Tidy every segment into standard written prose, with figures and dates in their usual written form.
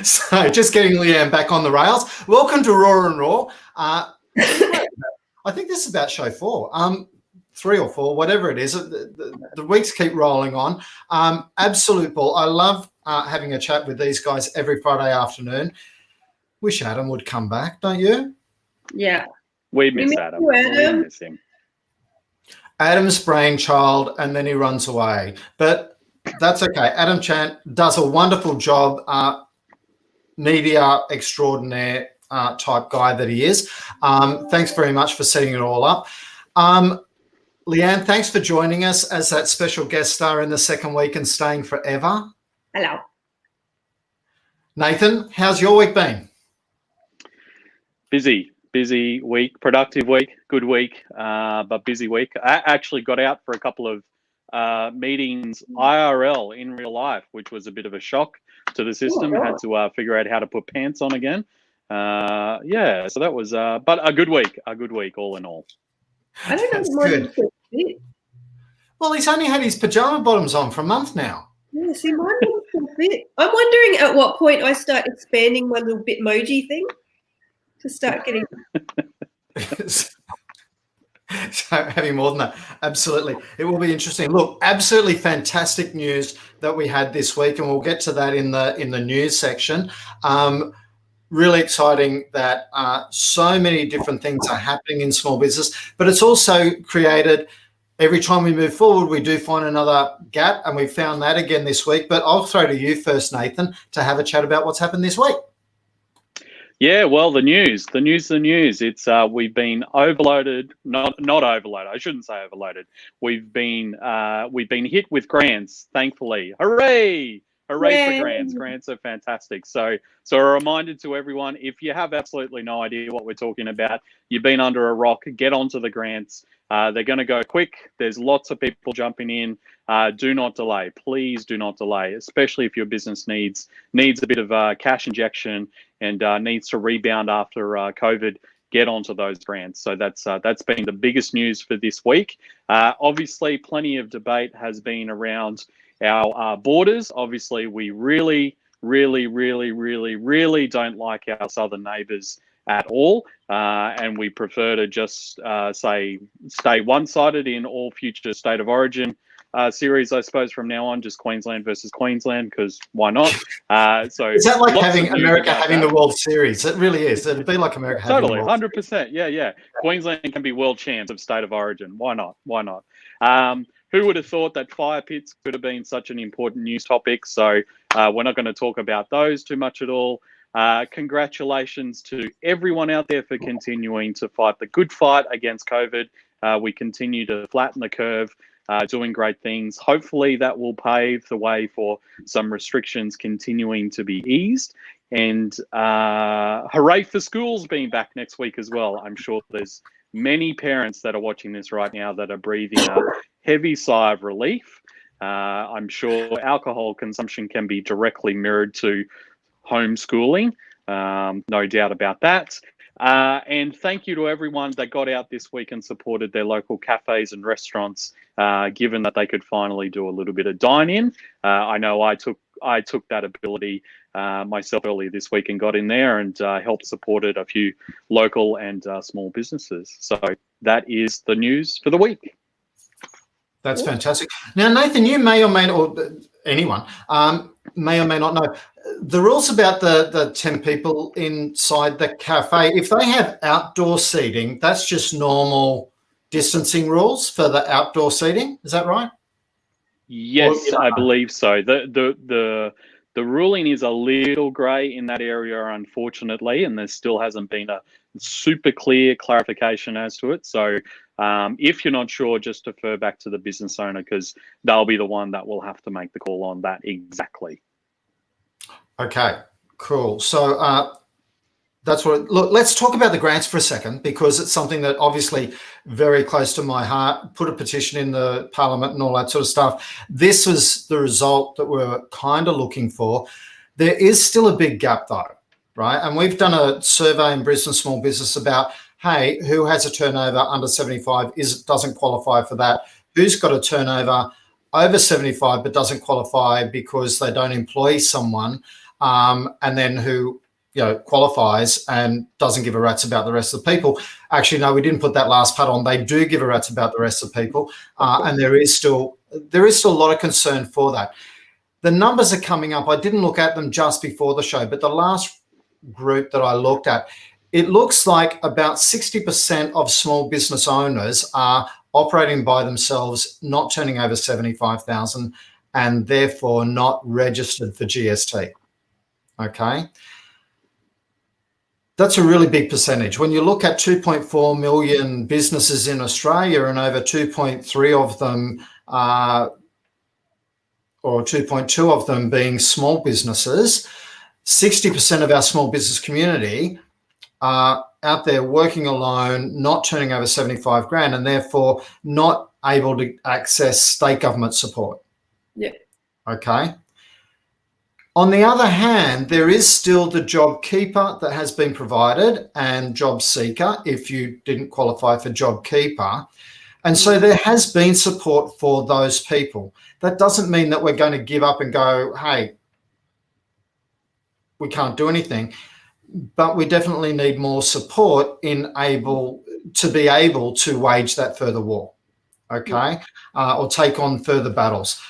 So just getting Leanne back on the rails. Welcome to Raw and Raw. I think this is about show 4, 3 or 4, whatever it is. The weeks keep rolling on. Absolute ball. I love having a chat with these guys every Friday afternoon. Wish Adam would come back, don't you? Yeah. We miss Adam. We miss him. Adam's brainchild, and then he runs away. But that's okay. Adam Chant does a wonderful job. Media extraordinaire type guy that he is. Thanks very much for setting it all up. Leanne, thanks for joining us as that special guest star in the second week and staying forever. Hello. Nathan, how's your week been? Busy week, productive week, good week, but busy week. I actually got out for a couple of meetings IRL in real life, which was a bit of a shock to the system. I had to figure out how to put pants on again. Yeah, so that was, but a good week all in all. I don't know mine still fit. Well, he's only had his pajama bottoms on for a month now. Yeah, see, mine doesn't still fit. I'm wondering at what point I start expanding my little Bitmoji thing to start getting. So having more than that, absolutely. It will be interesting. Look, absolutely fantastic news that we had this week, and we'll get to that in the news section. Really exciting that so many different things are happening in small business, but it's also created, every time we move forward, we do find another gap, and we found that again this week. But I'll throw to you first, Nathan, to have a chat about what's happened this week. Yeah, well, the news. It's we've been overloaded, not overloaded. I shouldn't say overloaded. We've been hit with grants, thankfully. Hooray! Hooray for grants. Grants are fantastic. So a reminder to everyone, if you have absolutely no idea what we're talking about, you've been under a rock, get onto the grants. They're going to go quick. There's lots of people jumping in. Do not delay. Please do not delay, especially if your business needs a bit of cash injection and needs to rebound after COVID. Get onto those grants. So that's been the biggest news for this week. Obviously, plenty of debate has been around our borders. Obviously, we really don't like our southern neighbours at all, and we prefer to just stay one-sided in all future state of origin series, I suppose, from now on, just Queensland versus Queensland, because why not? So is that like having America having the World Series? It really is. It'd be like America having totally, 100%. Yeah. Queensland can be world champs of state of origin. Why not? Who would have thought that fire pits could have been such an important news topic? So we're not going to talk about those too much at all. Congratulations to everyone out there for continuing to fight the good fight against COVID. We continue to flatten the curve, doing great things. Hopefully that will pave the way for some restrictions continuing to be eased. And hooray for schools being back next week as well. I'm sure there's many parents that are watching this right now that are breathing a heavy sigh of relief. I'm sure alcohol consumption can be directly mirrored to homeschooling, no doubt about that. And thank you to everyone that got out this week and supported their local cafes and restaurants, given that they could finally do a little bit of dine-in. I know I took that ability myself earlier this week and got in there and helped supported a few local and small businesses. So that is the news for the week. That's fantastic. Now, Nathan, you may or may not, or anyone may or may not know the rules about the 10 people inside the cafe. If they have outdoor seating, that's just normal distancing rules for the outdoor seating. Is that right? Yes, I believe so. The ruling is a little grey in that area, unfortunately, and there still hasn't been a super clear clarification as to it. So if you're not sure, just defer back to the business owner, because they'll be the one that will have to make the call on that exactly. Okay, cool. So that's what. Look, let's talk about the grants for a second, because it's something that obviously very close to my heart. Put a petition in the Parliament and all that sort of stuff. This was the result that we're kind of looking for. There is still a big gap though, right? And we've done a survey in Brisbane Small Business about, hey, who has a turnover under 75 doesn't qualify for that? Who's got a turnover over 75 but doesn't qualify because they don't employ someone? and then who qualifies and doesn't give a rat's about the rest of the people. Actually, no, we didn't put that last part on. They do give a rat's about the rest of the people, and there is still a lot of concern for that. The numbers are coming up. I didn't look at them just before the show, but the last group that I looked at, it looks like about 60% of small business owners are operating by themselves, not turning over 75,000, and therefore not registered for GST. Okay. That's a really big percentage. When you look at 2.4 million businesses in Australia and over 2.3 of them or 2.2 of them being small businesses, 60% of our small business community are out there working alone, not turning over 75 grand, and therefore not able to access state government support. Yeah. Okay. On the other hand, there is still the JobKeeper that has been provided and Job Seeker if you didn't qualify for JobKeeper. And so there has been support for those people. That doesn't mean that we're going to give up and go, hey, we can't do anything. But we definitely need more support in to be able to wage that further war, okay, or take on further battles.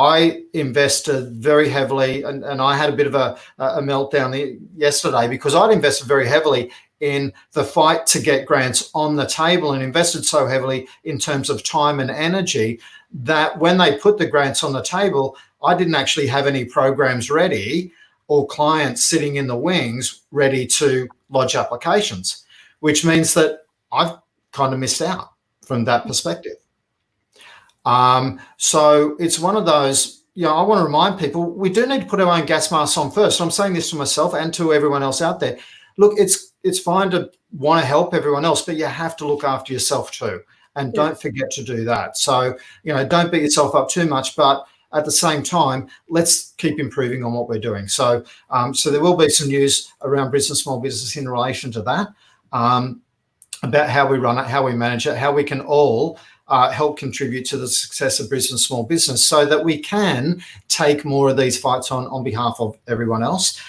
I invested very heavily, and I had a bit of a meltdown yesterday because I'd invested very heavily in the fight to get grants on the table and invested so heavily in terms of time and energy that when they put the grants on the table, I didn't actually have any programs ready or clients sitting in the wings ready to lodge applications, which means that I've kind of missed out from that perspective. So it's one of those, I want to remind people, we do need to put our own gas masks on first. I'm saying this to myself and to everyone else out there. Look, it's fine to want to help everyone else, but you have to look after yourself too. And don't forget to do that. So, don't beat yourself up too much, but at the same time, let's keep improving on what we're doing. So, so there will be some news around small business in relation to that, about how we run it, how we manage it, how we can all help contribute to the success of Brisbane small business so that we can take more of these fights on behalf of everyone else.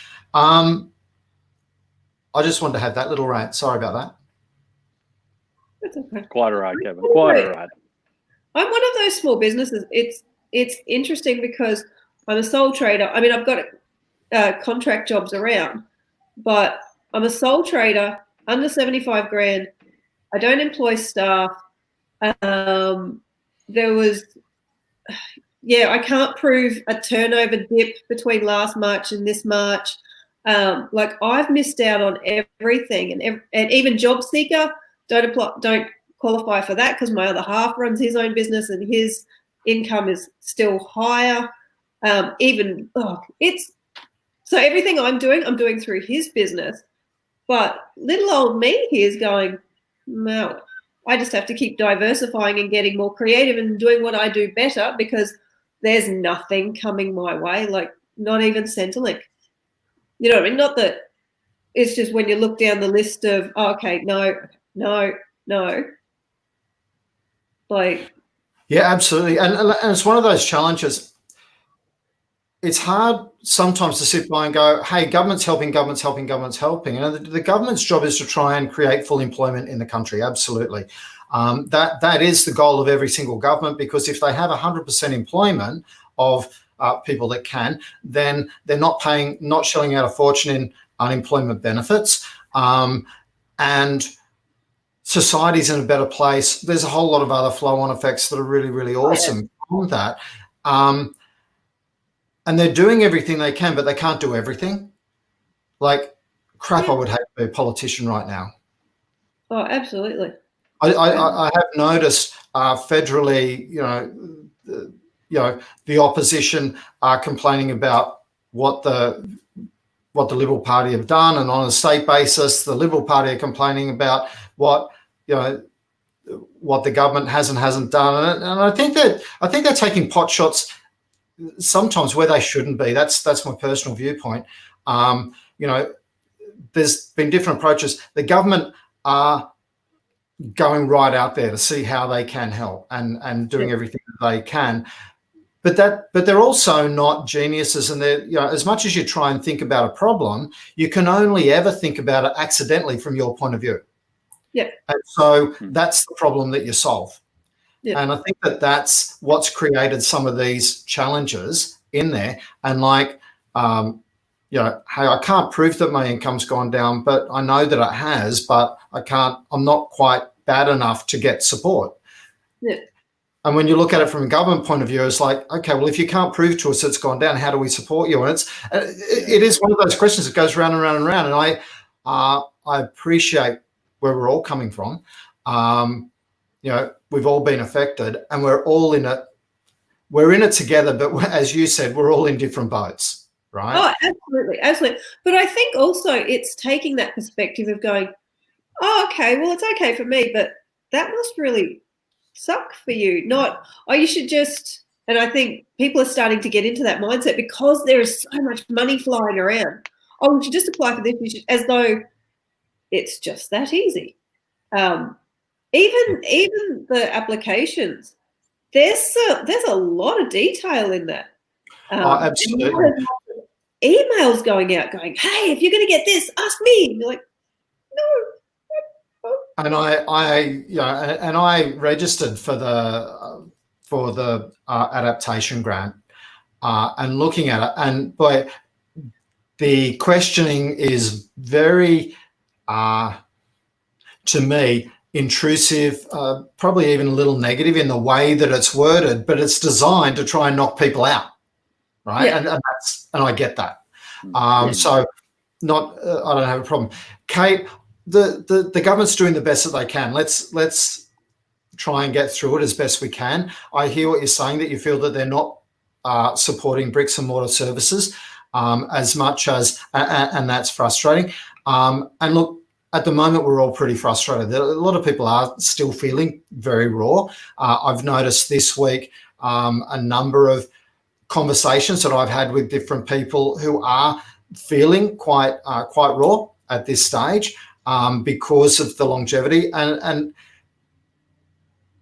I just wanted to have that little rant. Sorry about that. That's okay. Quite all right, Kevin. Quite all right. I'm one of those small businesses. It's interesting because I'm a sole trader. I mean, I've got contract jobs around, but I'm a sole trader under 75 grand. I don't employ staff. There was, I can't prove a turnover dip between last March and this March. Like I've missed out on everything, and even Job Seeker don't qualify for that because my other half runs his own business and his income is still higher. So everything I'm doing through his business. But little old me here is going, no, I just have to keep diversifying and getting more creative and doing what I do better because there's nothing coming my way, like not even Centrelink. You know what I mean? Not that it's just when you look down the list of, no. Like, yeah, absolutely. And it's one of those challenges. It's hard sometimes to sit by and go, hey, government's helping. The government's job is to try and create full employment in the country. Absolutely. That is the goal of every single government, because if they have 100% employment of people that can, then they're not shelling out a fortune in unemployment benefits. And society's in a better place. There's a whole lot of other flow-on effects that are really, really awesome from that. And they're doing everything they can, but they can't do everything. Like, crap, I would hate to be a politician right now. Oh, absolutely. I have noticed federally, the opposition are complaining about what the Liberal Party have done, and on a state basis, the Liberal Party are complaining about what the government has and hasn't done. And I think they're taking pot shots sometimes where they shouldn't be. That's my personal viewpoint. There's been different approaches. The government are going right out there to see how they can help and doing everything that they can. but they're also not geniuses, and they're, as much as you try and think about a problem, you can only ever think about it accidentally from your point of view. Yeah. And so that's the problem that you solve. Yeah. And I think that's what's created some of these challenges in there. And like, hey, I can't prove that my income's gone down, but I know that it has, but I'm not quite bad enough to get support. Yeah. And when you look at it from a government point of view, it's like, okay, well, if you can't prove to us it's gone down, how do we support you? And it is one of those questions that goes round and round and round. And I appreciate where we're all coming from. We've all been affected, and we're all in it. We're in it together, but as you said, we're all in different boats, right? Oh, absolutely, absolutely. But I think also it's taking that perspective of going, oh, okay, well, it's okay for me, but that must really suck for you. Not, oh, you should just. And I think people are starting to get into that mindset because there is so much money flying around. Oh, we should just apply for this, as though it's just that easy. Even the applications, there's a lot of detail in that. Absolutely. Emails going out going, hey, if you're going to get this, ask me. And you're like, no. And I registered for the adaptation grant, and looking at it, and boy, the questioning is very, to me, intrusive, probably even a little negative in the way that it's worded, but it's designed to try and knock people out, right? Yeah. And I get that. So I don't have a problem. Kate, the government's doing the best that they can. Let's try and get through it as best we can. I hear what you're saying, that you feel that they're not supporting bricks and mortar services as much as, and that's frustrating. And look, at the moment, we're all pretty frustrated. A lot of people are still feeling very raw. I've noticed this week a number of conversations that I've had with different people who are feeling quite raw at this stage because of the longevity. And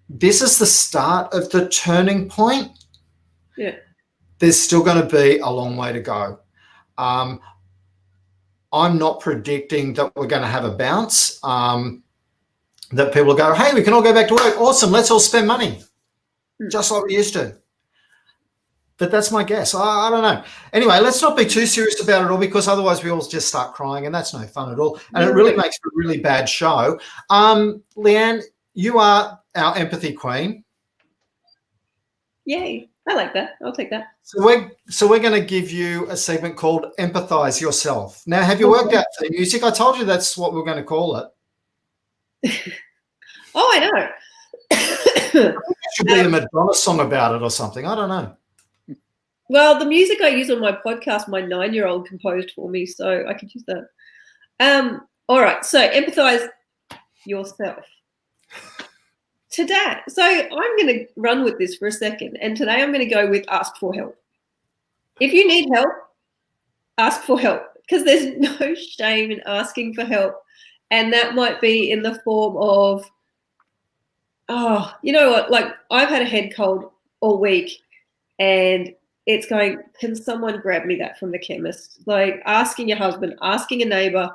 this is the start of the turning point. Yeah. There's still going to be a long way to go. I'm not predicting that we're going to have a bounce, that people will go, hey, we can all go back to work. Awesome. Let's all spend money just like we used to. But that's my guess. I don't know. Anyway, let's not be too serious about it all, because otherwise we all just start crying, and that's no fun at all. And it really makes for a really bad show. Leanne, you are our empathy queen. Yay. I like that. I'll take that. So we're going to give you a segment called Empathize Yourself. Now, have you worked out the music? I told you that's what we're going to call it. Oh, I know. There should be a Madonna song about it or something. I don't know. Well, the music I use on my podcast, my 9-year-old composed for me, so I could use that. All right. So empathize yourself. Today, so I'm going to run with this for a second, and today I'm going to go with ask for help. If you need help, ask for help, because there's no shame in asking for help. And that might be in the form of, oh, you know what, like I've had a head cold all week, and it's going, can someone grab me that from the chemist? Like asking your husband, asking a neighbor,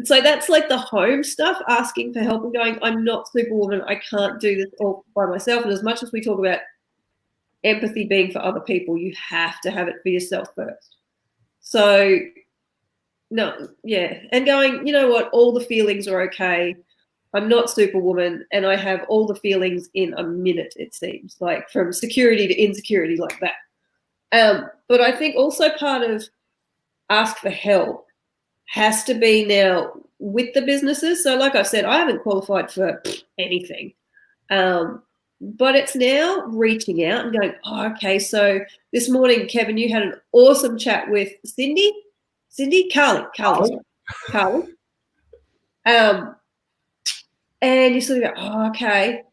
so that's like the home stuff, asking for help and going, I'm not Superwoman. I can't do this all by myself. And as much as we talk about empathy being for other people, you have to have it for yourself first. So, no, yeah. And going, you know what, all the feelings are okay. I'm not Superwoman, and I have all the feelings in a minute, it seems, like from security to insecurity like that. But I think also part of ask for help has to be now with the businesses. So like I said, I haven't qualified for anything. But it's now reaching out and going, oh, okay, so this morning, Kevin, you had an awesome chat with Carly. And you sort of go, oh, okay,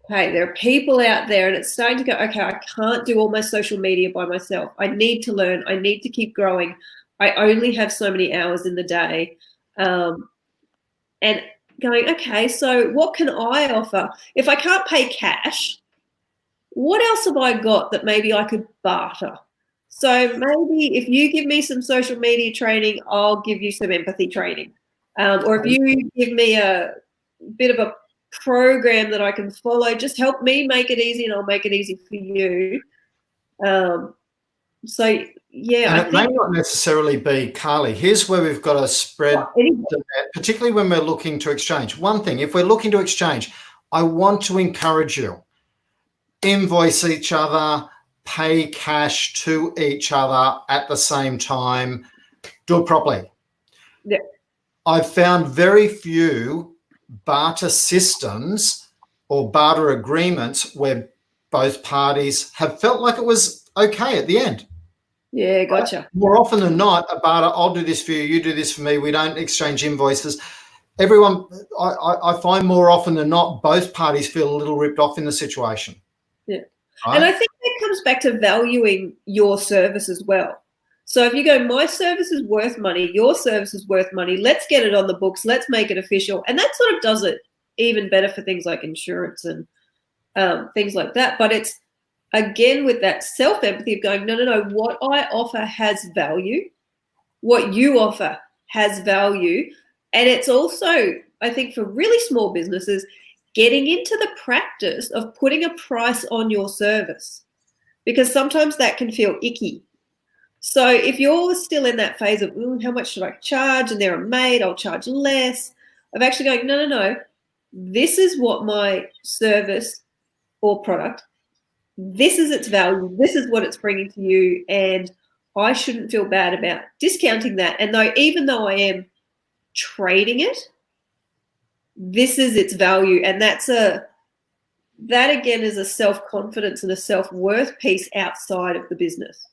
there are people out there, and it's starting to go, okay, I can't do all my social media by myself. I need to learn. I need to keep growing. I only have so many hours in the day. And going, okay, so what can I offer? If I can't pay cash, what else have I got that maybe I could barter? So maybe if you give me some social media training, I'll give you some empathy training. Or if you give me a bit of a program that I can follow, just help me make it easy and I'll make it easy for you. So, yeah, And I it may think not necessarily be, Carly. Here's where we've got to spread the net, particularly when we're looking to exchange. One thing, if we're looking to exchange, I want to encourage you. Invoice each other, pay cash to each other at the same time, do it properly. Yeah. I've found very few barter systems or barter agreements where both parties have felt like it was okay at the end. Yeah, gotcha. More often than not, a barter, I'll do this for you, you do this for me, we don't exchange invoices. Everyone, I find more often than not, both parties feel a little ripped off in the situation. Yeah. Right? And I think that comes back to valuing your service as well. So if you go, my service is worth money, your service is worth money, let's get it on the books, let's make it official. And that sort of does it even better for things like insurance and things like that. But it's, again, with that self-empathy of going, no, what I offer has value. What you offer has value. And it's also, I think, for really small businesses, getting into the practice of putting a price on your service, because sometimes that can feel icky. So if you're still in that phase of, how much should I charge? And they're a maid, I'll charge less. Of actually going, no, this is what my service or product, this is its value, this is what it's bringing to you, and I shouldn't feel bad about discounting that. And even though I am trading it, this is its value. And that again is a self-confidence and a self-worth piece outside of the business.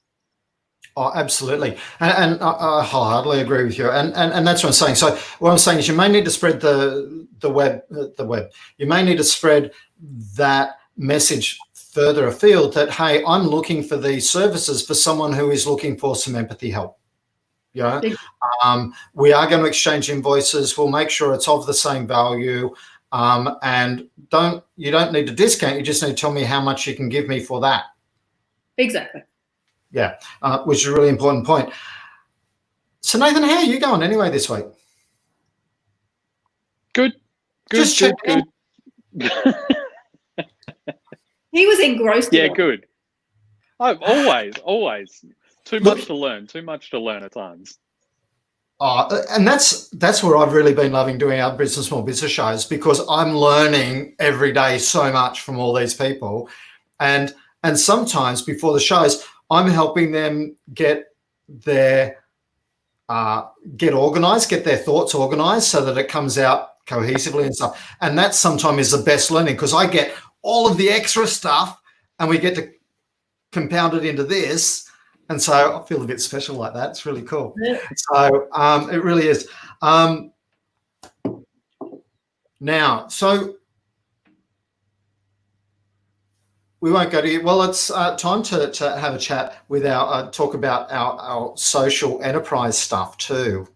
Oh, absolutely. And I wholeheartedly agree with you. And that's what I'm saying. So what I'm saying is you may need to spread the web. You may need to spread that message further afield that, hey, I'm looking for these services for someone who is looking for some empathy help. Yeah. We are going to exchange invoices. We'll make sure it's of the same value. And you don't need to discount. You just need to tell me how much you can give me for that. Exactly. Yeah, which is a really important point. So, Nathan, how are you going anyway this week? Good. Good. He was engrossed. Yeah, good. I've always. Too much to learn at times. And that's where I've really been loving doing our small business shows, because I'm learning every day so much from all these people. And sometimes before the shows, I'm helping them get organized, get their thoughts organized so that it comes out cohesively and stuff. And that sometimes is the best learning, because I get all of the extra stuff and we get to compound it into this. And so I feel a bit special like that. It's really cool. Yeah. So it really is. Now, so we won't go to you. Well, it's time to have a chat with talk about our social enterprise stuff too,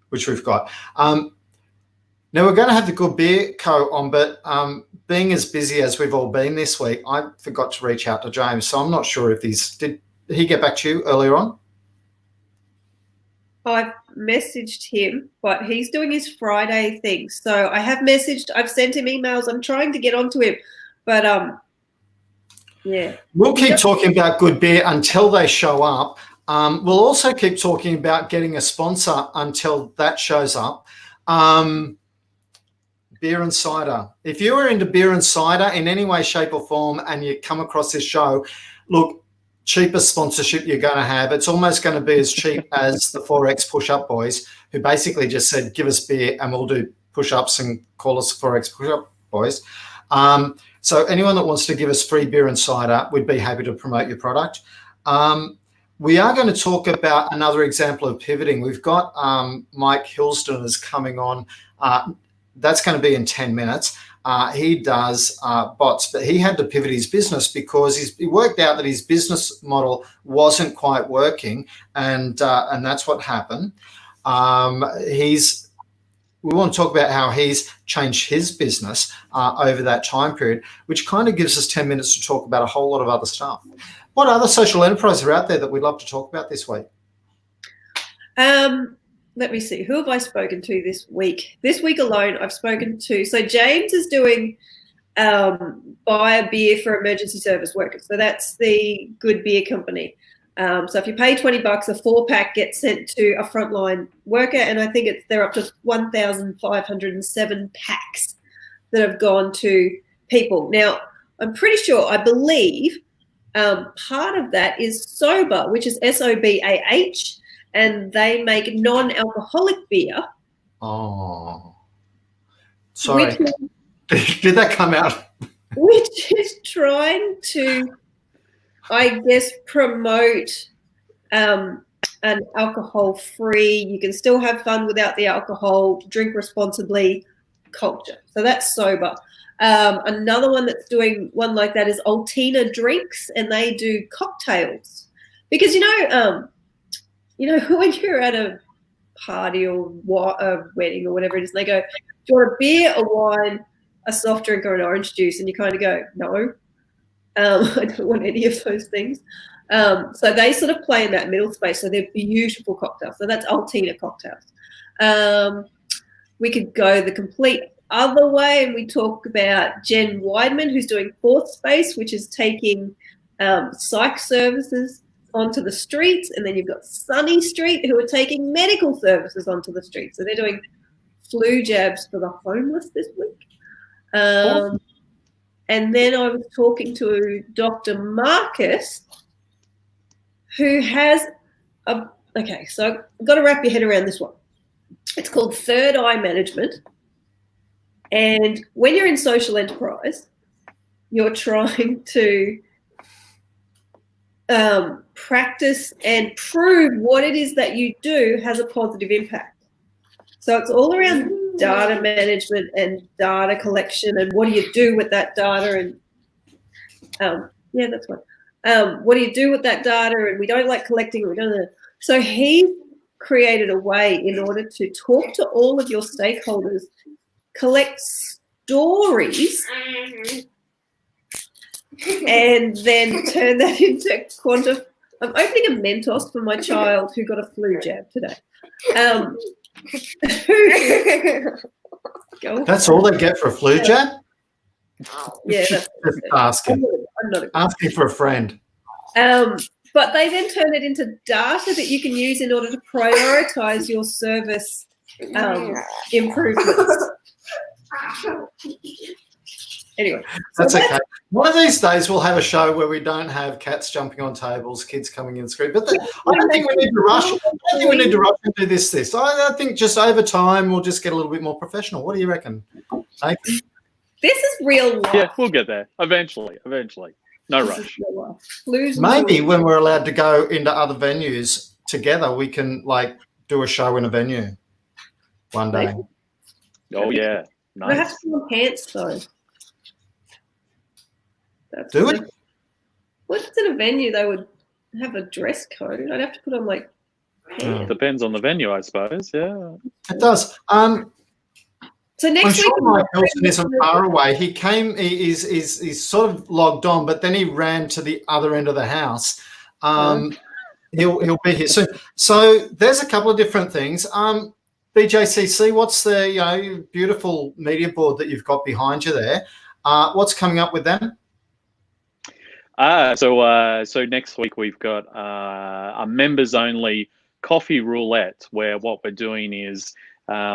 which we've got. Now we're going to have the Good Beer Co. on, but being as busy as we've all been this week, I forgot to reach out to James. So I'm not sure if did he get back to you earlier on? I've messaged him, but he's doing his Friday thing. So I have messaged, I've sent him emails. I'm trying to get onto him, but yeah. We'll keep talking about Good Beer until they show up. We'll also keep talking about getting a sponsor until that shows up. Beer and cider. If you are into beer and cider in any way, shape or form, and you come across this show, look, cheapest sponsorship you're going to have. It's almost going to be as cheap as the 4X Push-Up Boys, who basically just said, give us beer and we'll do push-ups and call us 4X Push-Up Boys. So anyone that wants to give us free beer and cider, we'd be happy to promote your product. We are going to talk about another example of pivoting. We've got Mike Hilston is coming on. That's going to be in 10 minutes. He does bots, but he had to pivot his business because he worked out that his business model wasn't quite working, and that's what happened. He's we want to talk about how he's changed his business over that time period, which kind of gives us 10 minutes to talk about a whole lot of other stuff. What other social enterprises are out there that we'd love to talk about this week? Let me see. Who have I spoken to this week? This week alone, I've spoken to. So James is doing buy a beer for emergency service workers. So that's the Good Beer Company. So if you pay $20, a 4-pack gets sent to a frontline worker, and I think they're up to 1,507 packs that have gone to people. Now, I'm pretty sure, I believe, part of that is Sober, which is SOBAH, and they make non-alcoholic beer. Oh, sorry. Did that come out? Which is trying to, I guess, promote an alcohol-free, you can still have fun without the alcohol, drink responsibly culture. So that's Sober. Another one that's doing one like that is Altina Drinks, and they do cocktails. Because, when you're at a party or a wedding or whatever it is, they go, do you want a beer, a wine, a soft drink, or an orange juice? And you kind of go, no. I don't want any of those things. So they sort of play in that middle space. So they're beautiful cocktails. So that's Altina cocktails. We could go the complete other way, and we talk about Jen Weidman, who's doing Fourth Space, which is taking psych services onto the streets. And then you've got Sunny Street, who are taking medical services onto the streets. So they're doing flu jabs for the homeless this week. Awesome. And then I was talking to Dr. Marcus, who has okay, so I've got to wrap your head around this one. It's called Third Eye Management. And when you're in social enterprise, you're trying to practice and prove what it is that you do has a positive impact. So it's all around data management and data collection, and what do you do with that data? And that's one. What do you do with that data? And we don't like collecting. We don't. So he created a way in order to talk to all of your stakeholders, collect stories, and then turn that into quantum. I'm opening a Mentos for my child who got a flu jab today. That's all they get for a flu jab? Yeah, that's asking. Asking for a friend. But they then turn it into data that you can use in order to prioritize your service improvements. Anyway, that's okay. One of these days we'll have a show where we don't have cats jumping on tables, kids coming in the screen. But I don't think we need to rush. I don't think we need to rush and do this. I think just over time we'll just get a little bit more professional. What do you reckon, Nathan? This is real life. Yeah, we'll get there eventually. No rush. Maybe when we're allowed to go into other venues together, we can do a show in a venue one day. Oh yeah, nice. We have to put on pants though. Do it. Well, if it's in a venue, they would have a dress code. I'd have to put on pants. Depends on the venue, I suppose. Yeah, it does. So next I'm week, sure Mike Wilson isn't far away. He came. He's sort of logged on, but then he ran to the other end of the house. He'll be here soon. So there's a couple of different things. BJCC, what's the beautiful media board that you've got behind you there? What's coming up with them? So next week we've got a members-only coffee roulette, where what we're doing is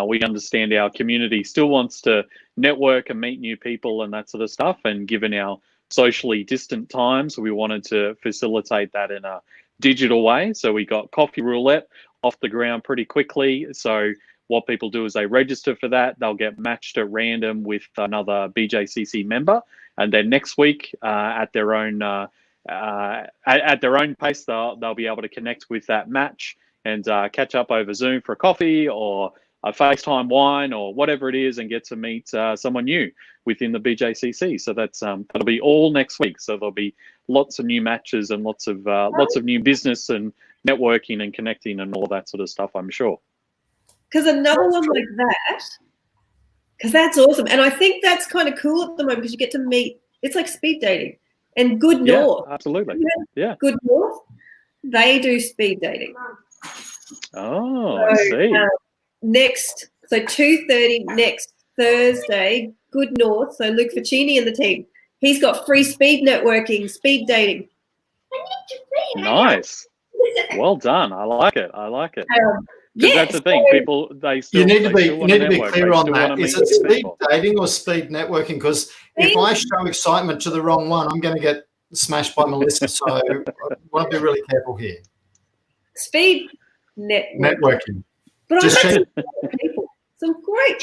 we understand our community still wants to network and meet new people and that sort of stuff, and given our socially distant times, we wanted to facilitate that in a digital way. So we got coffee roulette off the ground pretty quickly. So what people do is they register for that. They'll get matched at random with another BJCC member, and then next week at their own pace, they'll be able to connect with that match and catch up over Zoom for a coffee or a FaceTime wine or whatever it is, and get to meet someone new within the BJCC. So that'll be all next week. So there'll be lots of new matches and lots of new business and networking and connecting and all that sort of stuff, I'm sure. Because another one like that, because that's awesome. And I think that's kind of cool at the moment because you get to meet, it's like speed dating. And Good North. Absolutely. Yeah. Good North, they do speed dating. Oh, I see. Next, so 2:30 next Thursday, Good North. So Luke Ficini and the team, he's got free speed networking, speed dating. Nice. Well done. I like it. Because that's the thing. People, they still you need to be network. Clear on that. Is it speed people. dating or speed networking? Because if I show excitement to the wrong one, I'm going to get smashed by Melissa. So I want to be really careful here. Speed networking. But just I met people. Some great.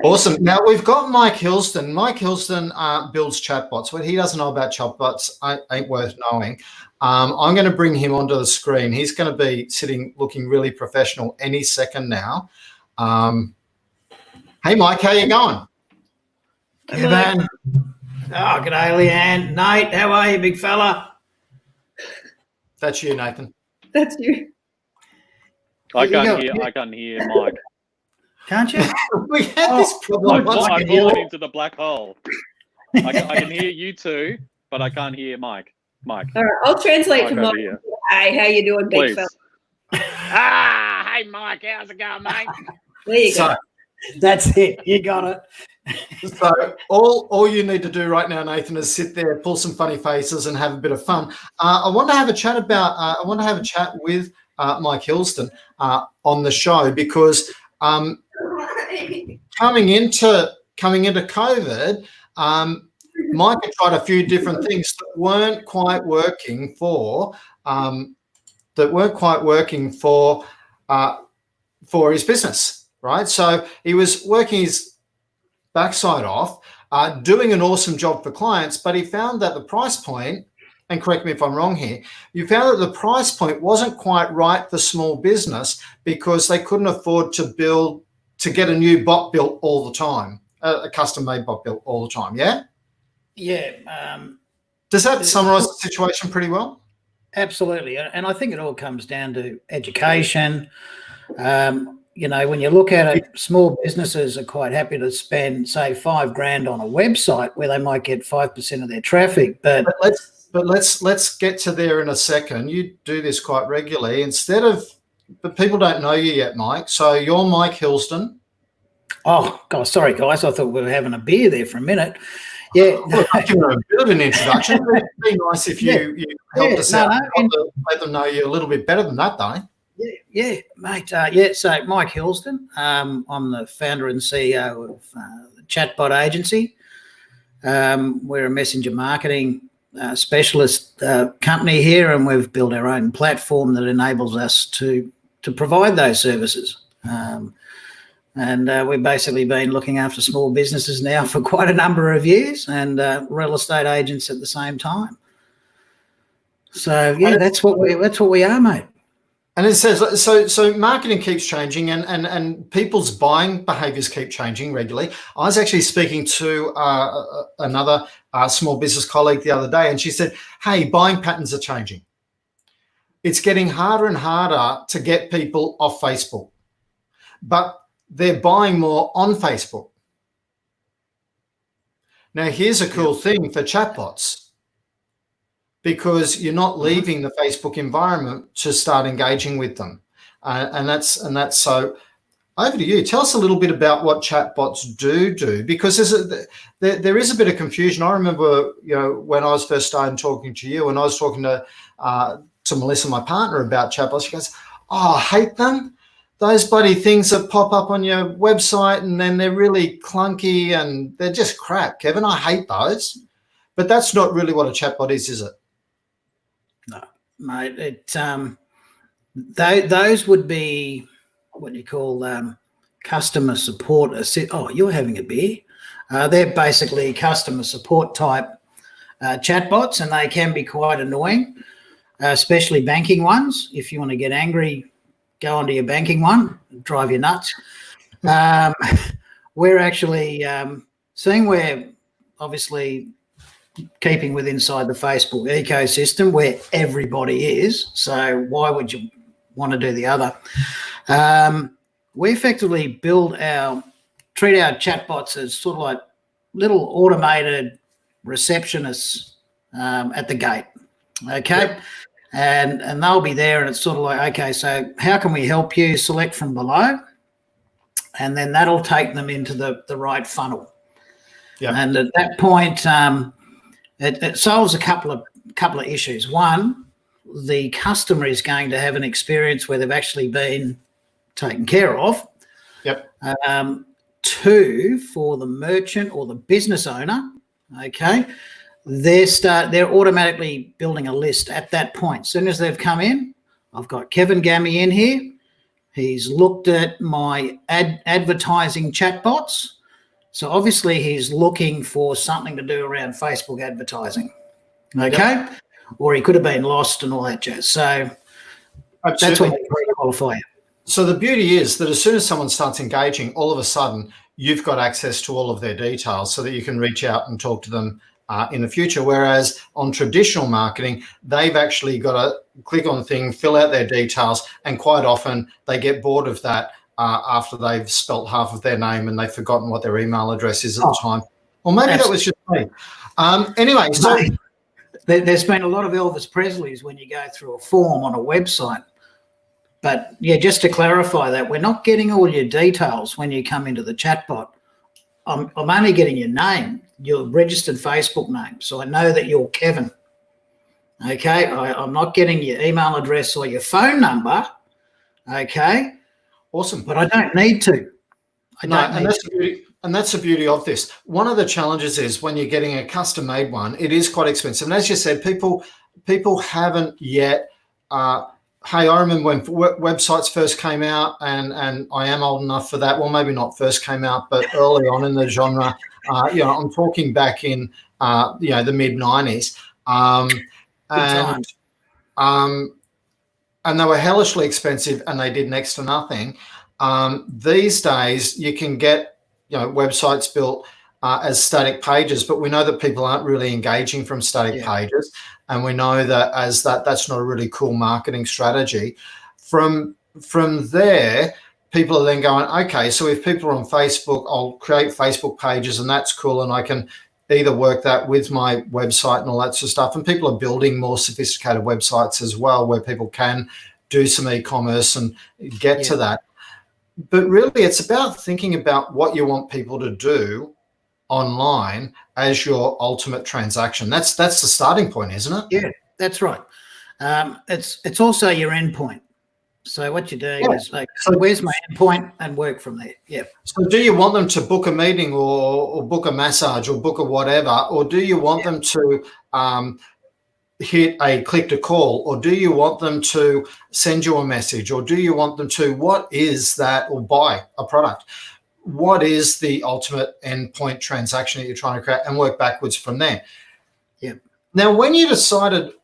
Awesome. Now we've got Mike Hilston. Mike Hilston builds chatbots. What he doesn't know about chatbots ain't worth knowing. I'm going to bring him onto the screen. He's going to be sitting looking really professional any second now. Hey, Mike, how you going? Hey, man. Oh, g'day, Leanne. Nate, how are you, big fella? That's you, Nathan. That's you. I can't hear Mike. Can't you? We had this problem. I'm falling into the black hole. I can hear you too, but I can't hear Mike. All right, I'll translate for Mike. Hey, how you doing, big fella? Hey, Mike, how's it going, mate? There you go. That's it. You got it. So all you need to do right now, Nathan, is sit there, pull some funny faces, and have a bit of fun. I want to have a chat with Mike Hilston on the show because coming into COVID, Mike had tried a few different things that weren't quite working for his business, right? So he was working his backside off, doing an awesome job for clients, but he found that the price point, and correct me if I'm wrong here, you found that the price point wasn't quite right for small business because they couldn't afford to get a new bot built all the time, a custom-made bot built all the time, yeah? Yeah. Does that summarize the situation pretty well? Absolutely. And I think it all comes down to education. When you look at it, small businesses are quite happy to spend, say, $5,000 on a website where they might get 5% of their traffic. But let's get to there in a second. You do this quite regularly. But people don't know you yet, Mike. So you're Mike Hilston. Oh, God, sorry, guys. I thought we were having a beer there for a minute. Yeah. Well, I'll give you a bit of an introduction. It'd be nice if you helped us out and let them know you a little bit better than that, though. Yeah, mate. So Mike Hilston. I'm the founder and CEO of the Chatbot Agency. We're a messenger marketing specialist company here, and we've built our own platform that enables us to provide those services. And we've basically been looking after small businesses now for quite a number of years, and real estate agents at the same time. So yeah, that's what we are, mate. And it says so marketing keeps changing and people's buying behaviors keep changing regularly. I was actually speaking to another small business colleague the other day, and she said, hey, buying patterns are changing. It's getting harder and harder to get people off Facebook, but they're buying more on Facebook. Now, here's a cool thing for chatbots, because you're not leaving the Facebook environment to start engaging with them. And that's so over to you. Tell us a little bit about what chatbots do, because there is a bit of confusion. I remember, when I was first starting talking to you, and I was talking to Melissa, my partner, about chatbots, she goes, oh, I hate them. Those bloody things that pop up on your website and then they're really clunky and they're just crap, Kevin. I hate those. But that's not really what a chatbot is it? No, mate. Those would be what you call customer support. Oh, you're having a beer. They're basically customer support type chatbots, and they can be quite annoying, especially banking ones. If you want to get angry, go onto your banking one, drive you nuts. We're actually seeing where obviously keeping with inside the Facebook ecosystem where everybody is. So why would you want to do the other? We effectively treat our chatbots as sort of like little automated receptionists at the gate. Okay. Yep. And they'll be there, and it's sort of like, okay, so how can we help you? Select from below, and then that'll take them into the right funnel. Yep. And at that point, it solves a couple of issues. One, the customer is going to have an experience where they've actually been taken care of. Yep. Two, for the merchant or the business owner, okay, they're automatically building a list at that point. As soon as they've come in, I've got Kevin Gammy in here. He's looked at my advertising chatbots. So obviously he's looking for something to do around Facebook advertising. Okay. Yep. Or he could have been lost and all that jazz. So that's what we pre-qualify you. So the beauty is that as soon as someone starts engaging, all of a sudden you've got access to all of their details so that you can reach out and talk to them in the future. Whereas on traditional marketing, they've actually got to click on the thing, fill out their details, and quite often they get bored of that after they've spelt half of their name and they've forgotten what their email address is at the time. Or maybe that was just me. Anyway, so there's been a lot of Elvis Presleys when you go through a form on a website. But yeah, just to clarify that, we're not getting all your details when you come into the chatbot. I'm only getting your name, your registered Facebook name. So I know that you're Kevin. Okay. I'm not getting your email address or your phone number. Okay. Awesome. But I don't need to. And that's the beauty of this. One of the challenges is when you're getting a custom made one, it is quite expensive. And as you said, people haven't yet, hey, I remember when websites first came out, and I am old enough for that. Well, maybe not first came out, but early on in the genre. I'm talking back in the mid '90s, and they were hellishly expensive, and they did next to nothing. These days, you can get websites built as static pages, but we know that people aren't really engaging from static pages. And we know that that's not a really cool marketing strategy. From there, people are then going, okay, so if people are on Facebook, I'll create Facebook pages, and that's cool. And I can either work that with my website and all that sort of stuff. And people are building more sophisticated websites as well, where people can do some e-commerce and get to that. But really, it's about thinking about what you want people to do online as your ultimate transaction. That's the starting point, isn't it? Yeah, that's right. It's also your endpoint. So what you do is like, where's my endpoint, and work from there. Yeah. So do you want them to book a meeting or book a massage or book a whatever, or do you want them to hit a click to call, or do you want them to send you a message, or do you want them to, what is that, or buy a product? What is the ultimate endpoint transaction that you're trying to create, and work backwards from there? Yeah. Now, when you decided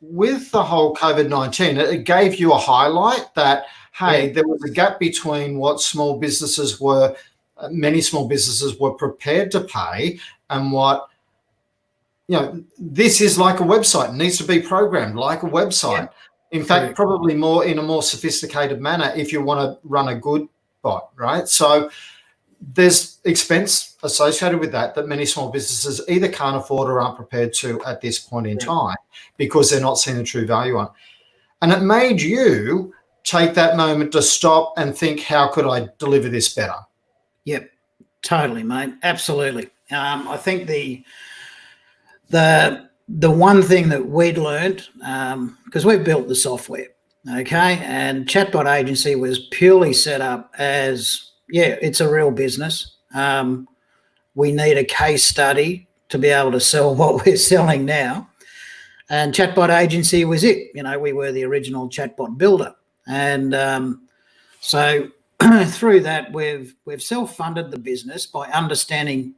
with the whole COVID-19, it gave you a highlight that, hey, there was a gap between what many small businesses were prepared to pay, and what, this is like a website. It needs to be programmed like a website. Yeah. In fact, probably in a more sophisticated manner if you want to run a good bot, right? So there's expense associated with that many small businesses either can't afford or aren't prepared to at this point in time, because they're not seeing the true value on. And it made you take that moment to stop and think, how could I deliver this better? Yep, totally, mate. Absolutely. I think the one thing that we'd learned, because we've built the software, okay, and Chatbot Agency was purely set up as, it's a real business. We need a case study to be able to sell what we're selling now. And Chatbot Agency was it. We were the original chatbot builder. And so through that, we've self-funded the business by understanding,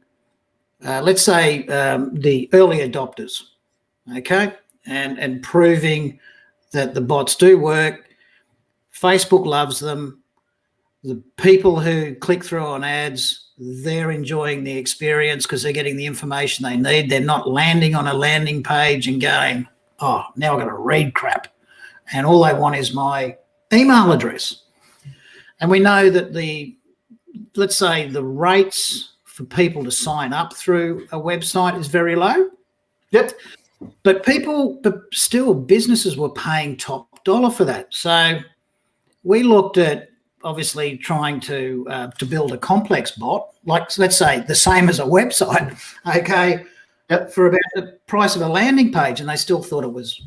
let's say, the early adopters, okay, and proving that the bots do work. Facebook loves them. The people who click through on ads, they're enjoying the experience because they're getting the information they need. They're not landing on a landing page and going, oh, now I've got to read crap. And all they want is my email address. And we know that let's say the rates for people to sign up through a website is very low. Yep. But still businesses were paying top dollar for that. So we looked at obviously trying to build a complex bot, like let's say the same as a website, okay, for about the price of a landing page, and they still thought it was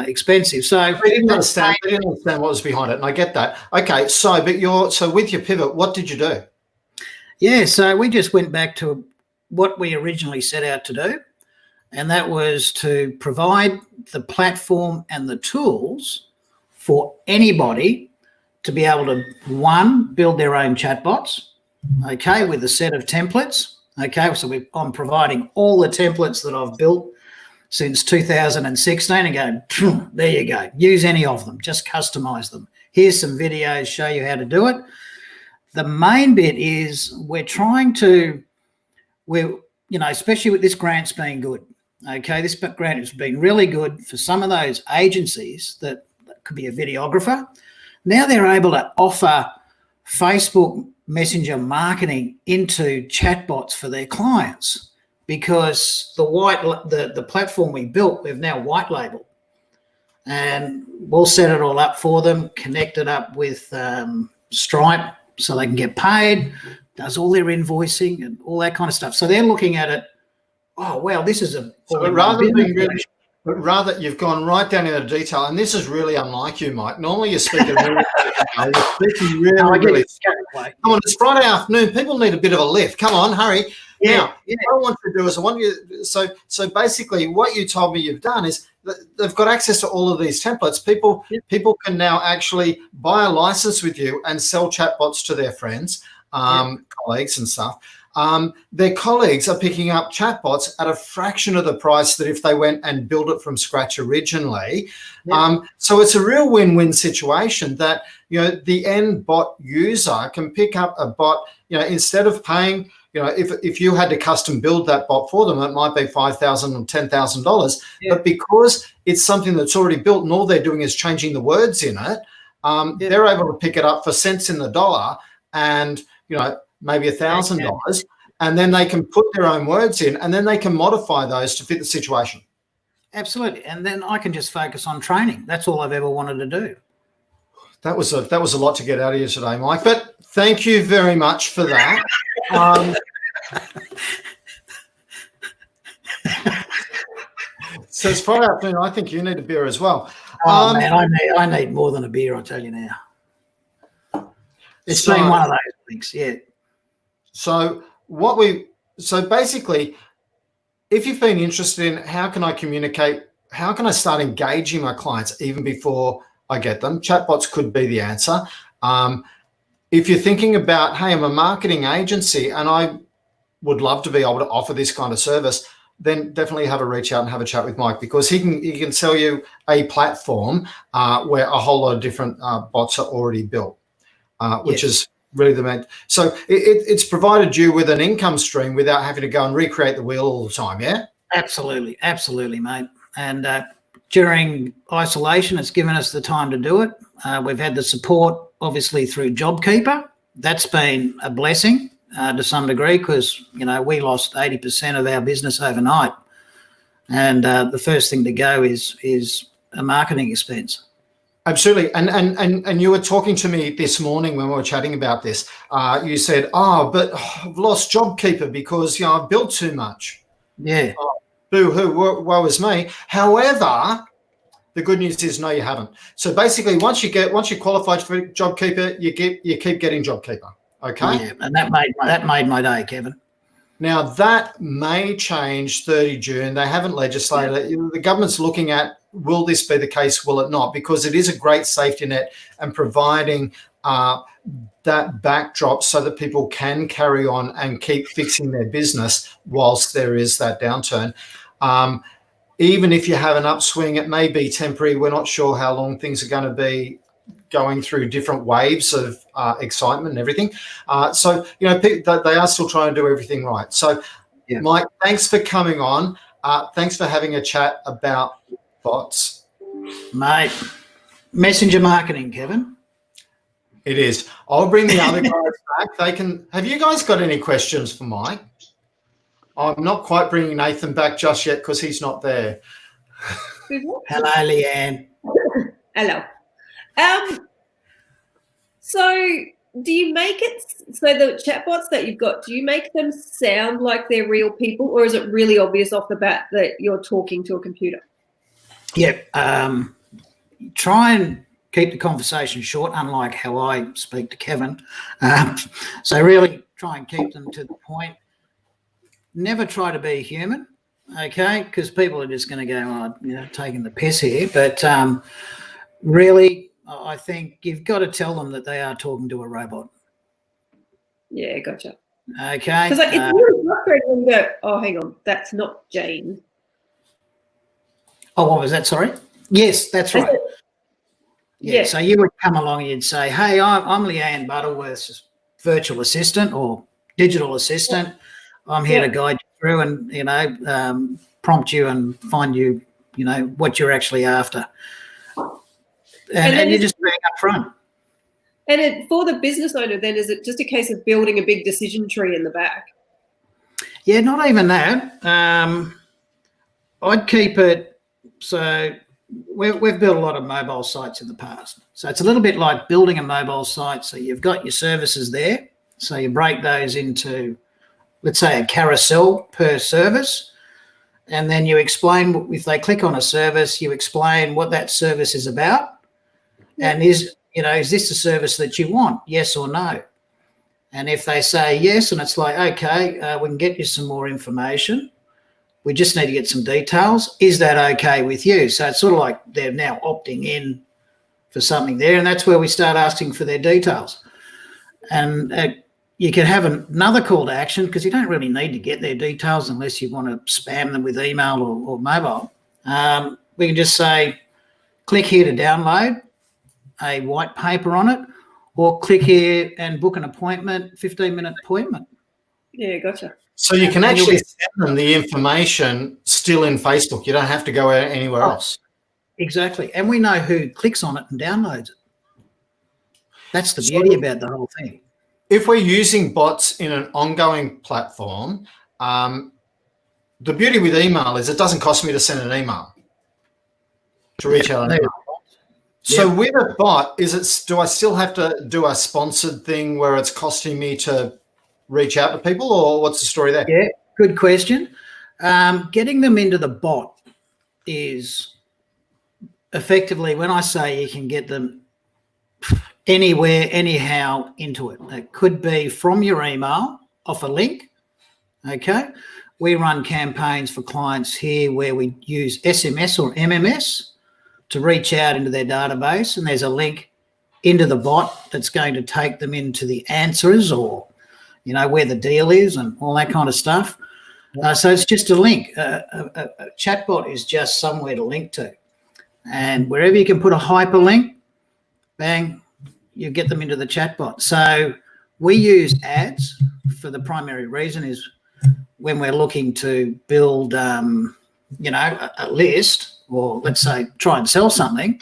expensive. So they didn't understand what was behind it, and I get that. Okay, so with your pivot, what did you do? Yeah, so we just went back to what we originally set out to do, and that was to provide the platform and the tools for anybody to be able to, one, build their own chatbots, okay, with a set of templates, okay? So I'm providing all the templates that I've built since 2016 and go, there you go, use any of them, just customize them. Here's some videos, show you how to do it. The main bit is especially with this grant's been good, okay? This grant has been really good for some of those agencies that could be a videographer. Now they're able to offer Facebook Messenger marketing into chatbots for their clients because the platform we built, we've now white labeled, and we'll set it all up for them, connect it up with Stripe so they can get paid, does all their invoicing and all that kind of stuff. So they're looking at it, oh, well, this is rather you've gone right down into detail, and this is really unlike you, Mike. Normally you're speaking really, really. Come on, it's Friday afternoon. People need a bit of a lift. Come on, hurry. Now, what I want to do is so basically what you told me you've done is they've got access to all of these templates. People can now actually buy a license with you and sell chatbots to their friends, colleagues and stuff. Their colleagues are picking up chatbots at a fraction of the price that if they went and built it from scratch originally. So it's a real win-win situation that, the end bot user can pick up a bot, instead of paying, if you had to custom build that bot for them, it might be $5,000 or $10,000. But because it's something that's already built and all they're doing is changing the words in it, they're able to pick it up for cents in the dollar and, maybe $1,000, and then they can put their own words in, and then they can modify those to fit the situation. Absolutely, and then I can just focus on training. That's all I've ever wanted to do. That was a lot to get out of you today, Mike. But thank you very much for that. So it's Friday afternoon. I think you need a beer as well. Oh man, I need more than a beer. I'll tell you now. It's been one of those things, yeah. So basically, if you've been interested in how can I communicate, how can I start engaging my clients even before I get them, chatbots could be the answer. If you're thinking about, hey, I'm a marketing agency and I would love to be able to offer this kind of service, then definitely have a reach out and have a chat with Mike, because he can sell you a platform where a whole lot of different bots are already built, which is really the main. So it's provided you with an income stream without having to go and recreate the wheel all the time, yeah? Absolutely, mate. And during isolation, it's given us the time to do it. We've had the support, obviously, through JobKeeper. That's been a blessing to some degree because, we lost 80% of our business overnight. And the first thing to go is a marketing expense. Absolutely. And you were talking to me this morning when we were chatting about this. You said, but I've lost JobKeeper because, I've built too much. Yeah. Boo-hoo, woe is me. However, the good news is no, you haven't. So basically, once you qualified for JobKeeper, you keep getting JobKeeper. Okay. Yeah, and that made my day, Kevin. Now that may change 30 June. They haven't legislated it. The government's looking at, will this be the case? Will it not? Because it is a great safety net and providing that backdrop so that people can carry on and keep fixing their business whilst there is that downturn. Even if you have an upswing, it may be temporary. We're not sure how long things are going to be going through different waves of excitement and everything. So, they are still trying to do everything right. So, Mike, thanks for coming on. Thanks for having a chat about bots. Mate, messenger marketing, Kevin. It is. I'll bring the other guys back. They can. Have you guys got any questions for Mike? I'm not quite bringing Nathan back just yet because he's not there. Hello, Leanne. Hello. So do you make it so the chatbots that you've got, do you make them sound like they're real people, or is it really obvious off the bat that you're talking to a computer? Yeah. Try and keep the conversation short, unlike how I speak to Kevin. So really try and keep them to the point. Never try to be human, okay? Because people are just going to go, taking the piss here. But really, I think you've got to tell them that they are talking to a robot. Yeah, gotcha. Okay. Because it's really frustrating when you go, oh, hang on, that's not Jane. Oh, what was that? Sorry. Yes, that's right. Yeah. So you would come along and you'd say, hey, I'm Leanne Butterworth's virtual assistant or digital assistant. I'm here to guide you through and, prompt you and find you, what you're actually after. And you just bring up front. And for the business owner, then, is it just a case of building a big decision tree in the back? Yeah, not even that. I'd keep it. So we've built a lot of mobile sites in the past. So it's a little bit like building a mobile site. So you've got your services there. So you break those into, let's say, a carousel per service. And then you explain, if they click on a service, you explain what that service is about. And is this the service that you want? Yes or no? And if they say yes, and it's like, okay, we can get you some more information. We just need to get some details. Is that okay with you? So it's sort of like they're now opting in for something there. And that's where we start asking for their details. And you can have another call to action because you don't really need to get their details unless you want to spam them with email or mobile. We can just say, click here to download a white paper on it, or click here and book an appointment, 15-minute appointment. Yeah, gotcha. So you can actually send them the information still in Facebook. You don't have to go anywhere else. Exactly. And we know who clicks on it and downloads it. That's the beauty about the whole thing. If we're using bots in an ongoing platform, the beauty with email is it doesn't cost me to send an email to reach out. So with a bot, do I still have to do a sponsored thing where it's costing me to reach out to people, or what's the story there? Yeah, good question. Getting them into the bot is effectively, when I say you can get them anywhere, anyhow into it. It could be from your email off a link, okay? We run campaigns for clients here where we use SMS or MMS to reach out into their database, and there's a link into the bot that's going to take them into the answers or, where the deal is and all that kind of stuff. So it's just a link. A chatbot is just somewhere to link to. And wherever you can put a hyperlink, bang, you get them into the chatbot. So we use ads for the primary reason is when we're looking to build, a list, or let's say try and sell something,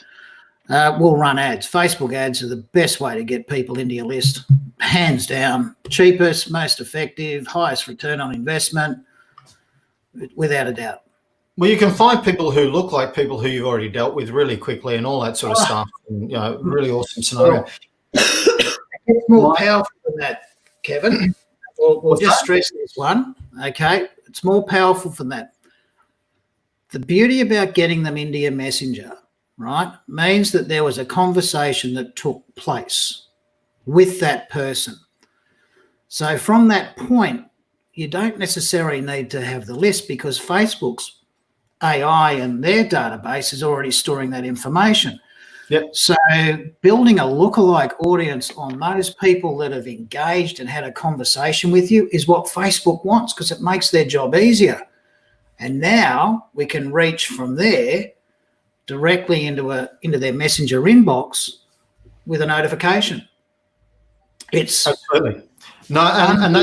we'll run ads. Facebook ads are the best way to get people into your list, hands down. Cheapest, most effective, highest return on investment, without a doubt. Well, you can find people who look like people who you've already dealt with really quickly and all that sort of stuff. And, really awesome scenario. It's more powerful than that, Kevin. We'll just stress this one, okay? It's more powerful than that. The beauty about getting them into your messenger, right, means that there was a conversation that took place with that person. So from that point, you don't necessarily need to have the list because Facebook's AI and their database is already storing that information. Yep. So building a lookalike audience on those people that have engaged and had a conversation with you is what Facebook wants because it makes their job easier. And now we can reach from there directly into their messenger inbox with a notification. It's absolutely no, and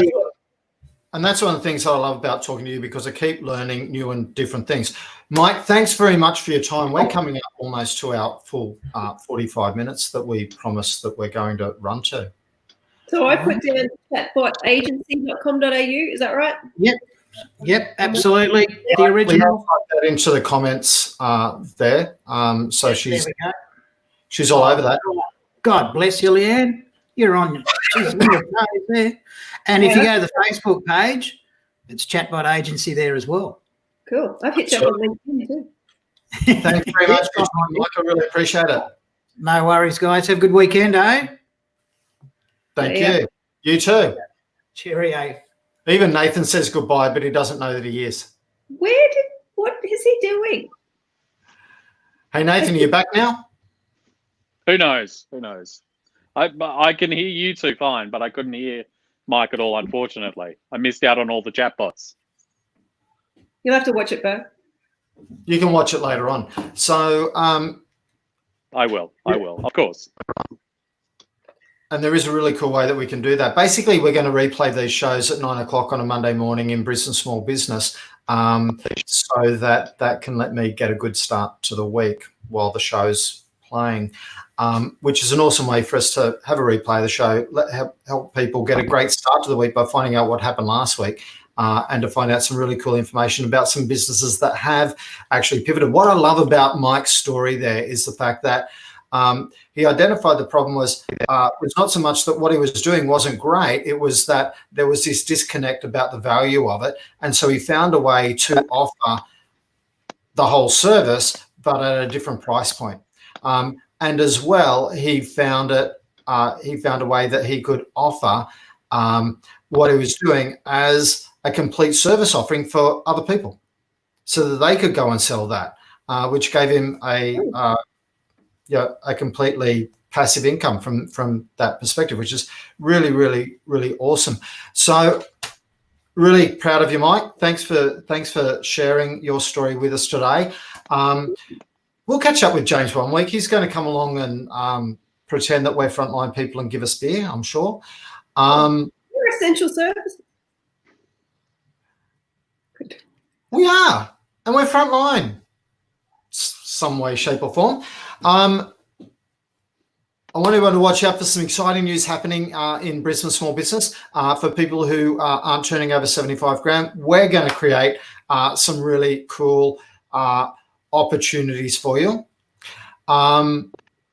And that's one of the things I love about talking to you, because I keep learning new and different things. Mike, thanks very much for your time. We're coming up almost to our full 45 minutes that we promised that we're going to run to. So I put down chatbotagency.com.au. Is that right? Yep, absolutely. The original. I'll that into the comments there. So There we go. she's all over that. God bless you, Leanne. You're on she's on your toes there. And if you go to the Facebook page, it's Chatbot Agency there as well. Cool. I've hit that on LinkedIn too. Thanks very much for your time, Mike. I really appreciate it. No worries, guys. Have a good weekend, eh? Thank you. You too. Cheerio. Even Nathan says goodbye, but he doesn't know that he is. What is he doing? Hey, Nathan, are you back now? Who knows? Who knows? I can hear you two fine, but I couldn't hear Mike at all, unfortunately. I missed out on all the chatbots. You'll have to watch it, Bo. You can watch it later on. So, I will, of course. and there is a really cool way that we can do that. Basically, we're going to replay these shows at 9 o'clock on a Monday morning in Brisbane Small Business, so that can let me get a good start to the week while the show's playing, which is an awesome way for us to have a replay of the show, help people get a great start to the week by finding out what happened last week, and to find out some really cool information about some businesses that have actually pivoted. What I love about Mike's story there is the fact that he identified the problem was not so much that what he was doing wasn't great, it was that there was this disconnect about the value of it. And so he found a way to offer the whole service, but at a different price point. And as well, he found a way that he could offer what he was doing as a complete service offering for other people, so that they could go and sell that, which gave him a completely passive income from that perspective, which is really, really, really awesome. So really proud of you, Mike. Thanks for sharing your story with us today. We'll catch up with James one week. He's going to come along and pretend that we're frontline people and give us beer, I'm sure. You're essential services. We are, and we're frontline, some way, shape, or form. I want everyone to watch out for some exciting news happening in Brisbane Small Business. For people who aren't turning over 75 grand, we're going to create some really cool opportunities for you,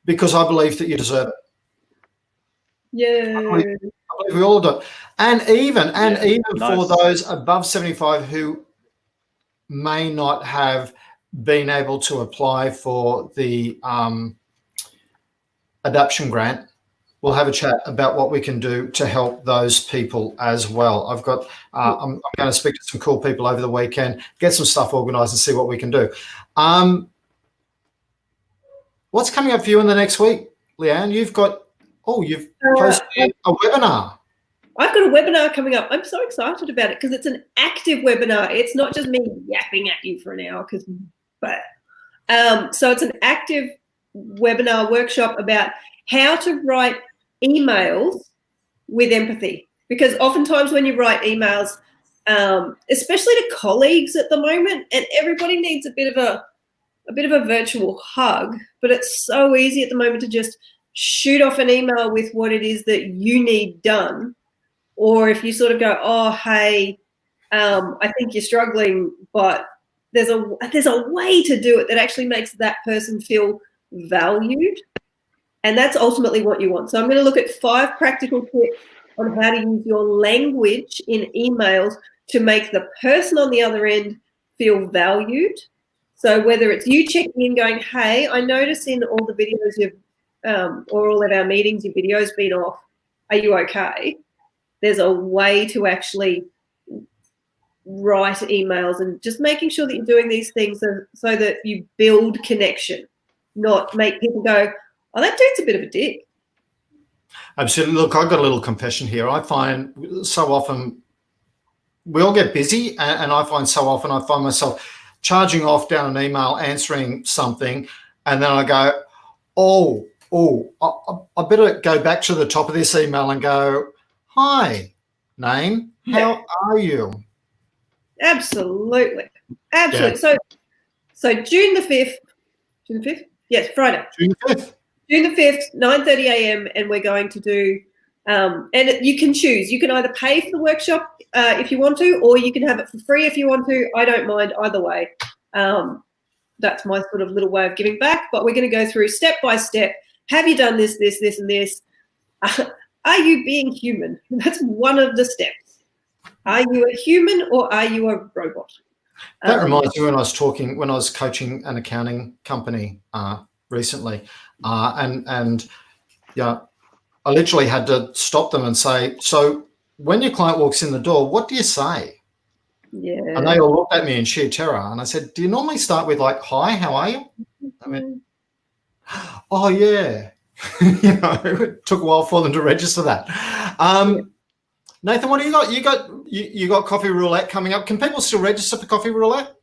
because I believe that you deserve it. Yeah. I believe we all do. And even Nice. for those above 75 who may not have been able to apply for the adoption grant, we'll have a chat about what we can do to help those people as well. I've got I'm going to speak to some cool people over the weekend, get some stuff organised and see what we can do. What's coming up for you in the next week, Leanne? You've posted a webinar. I've got a webinar coming up. I'm so excited about it because it's an active webinar. It's not just me yapping at you for an hour. So it's an active webinar workshop about how to write emails with empathy. Because oftentimes when you write emails, especially to colleagues at the moment, and everybody needs a bit of a virtual hug, but it's so easy at the moment to just shoot off an email with what it is that you need done. Or if you sort of go, oh, hey, I think you're struggling, but there's a way to do it that actually makes that person feel valued. And that's ultimately what you want. So I'm going to look at 5 practical tips on how to use your language in emails to make the person on the other end feel valued. So whether it's you checking in going, hey, I notice in all the videos or all of our meetings, your video's been off. Are you okay? There's a way to actually write emails and just making sure that you're doing these things so that you build connection, not make people go, oh, that dude's a bit of a dick. Absolutely. Look, I've got a little confession here. I find so often we all get busy, and I find so often I find myself charging off down an email, answering something, and then I go, I better go back to the top of this email and go, hi, Naeem, Yeah. how are you? Absolutely. Yeah. So June the 5th, yes, Friday, June 5th. June the 5th, 9:30 a.m. and we're going to do and you can choose. You can either pay for the workshop if you want to, or you can have it for free if you want to. I don't mind either way. That's my sort of little way of giving back, but we're going to go through step by step. Have you done this, this, this, and this? Are you being human? That's one of the steps. Are you a human or are you a robot? That reminds me when I was coaching an accounting company recently, and yeah, I literally had to stop them and say, so when your client walks in the door, what do you say? Yeah. And they all looked at me in sheer terror. And I said, do you normally start with like, hi, how are you? I mean, oh yeah. It took a while for them to register that. Nathan, what do you got? You got Coffee Roulette coming up. Can people still register for Coffee Roulette?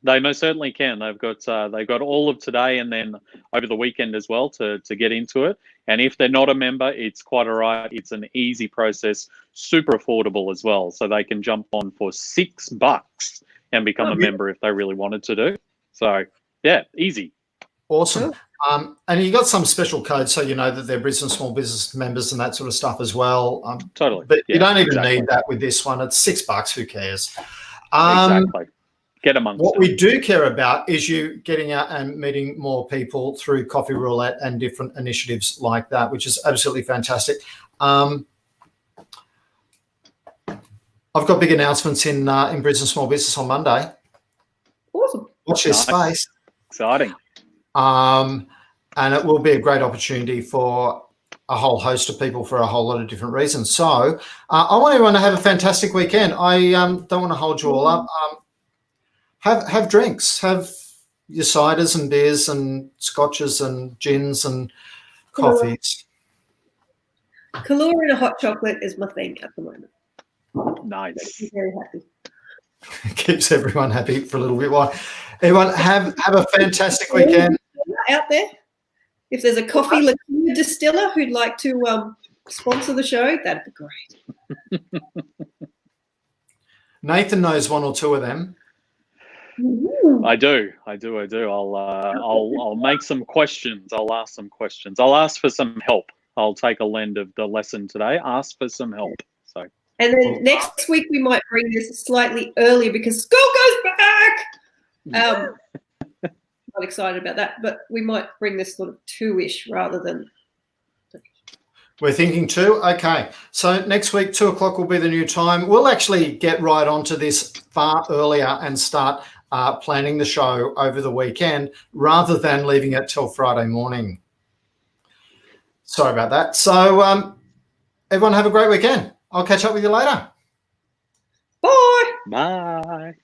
They most certainly can. They've got all of today and then over the weekend as well to get into it. And if they're not a member, it's quite all right. It's an easy process, super affordable as well. So they can jump on for $6 and become a member if they really wanted to do. So yeah, easy. Awesome. And you got some special codes so you know that they're small business members and that sort of stuff as well. Totally. But you don't even need that with this one. It's $6. Who cares? Exactly. Get amongst what them. we do care about is you getting out and meeting more people through Coffee Roulette and different initiatives like that, which is absolutely fantastic. I've got big announcements in Brisbane Small Business on Monday. Awesome. Watch this space. Exciting. And it will be a great opportunity for a whole host of people for a whole lot of different reasons. So I want everyone to have a fantastic weekend. I don't want to hold you all up. Have drinks. Have your ciders and beers and scotches and gins and coffees. Kahlua and a hot chocolate is my thing at the moment. Nice. I'm very happy. Keeps everyone happy for a little bit while. Everyone have a fantastic weekend. Out there, if there's a coffee liqueur distiller who'd like to sponsor the show, that'd be great. Nathan knows one or two of them. I do. I'll make some questions. I'll ask some questions. I'll ask for some help. I'll take a lend of the lesson today. Ask for some help. So. And then next week we might bring this slightly earlier because school goes back. Not excited about that, but we might bring this sort of 2-ish rather than. We're thinking 2. Okay. So next week, 2 o'clock will be the new time. We'll actually get right onto this far earlier and start planning the show over the weekend rather than leaving it till Friday morning. Sorry about that. So everyone have a great weekend. I'll catch up with you later. Bye. Bye.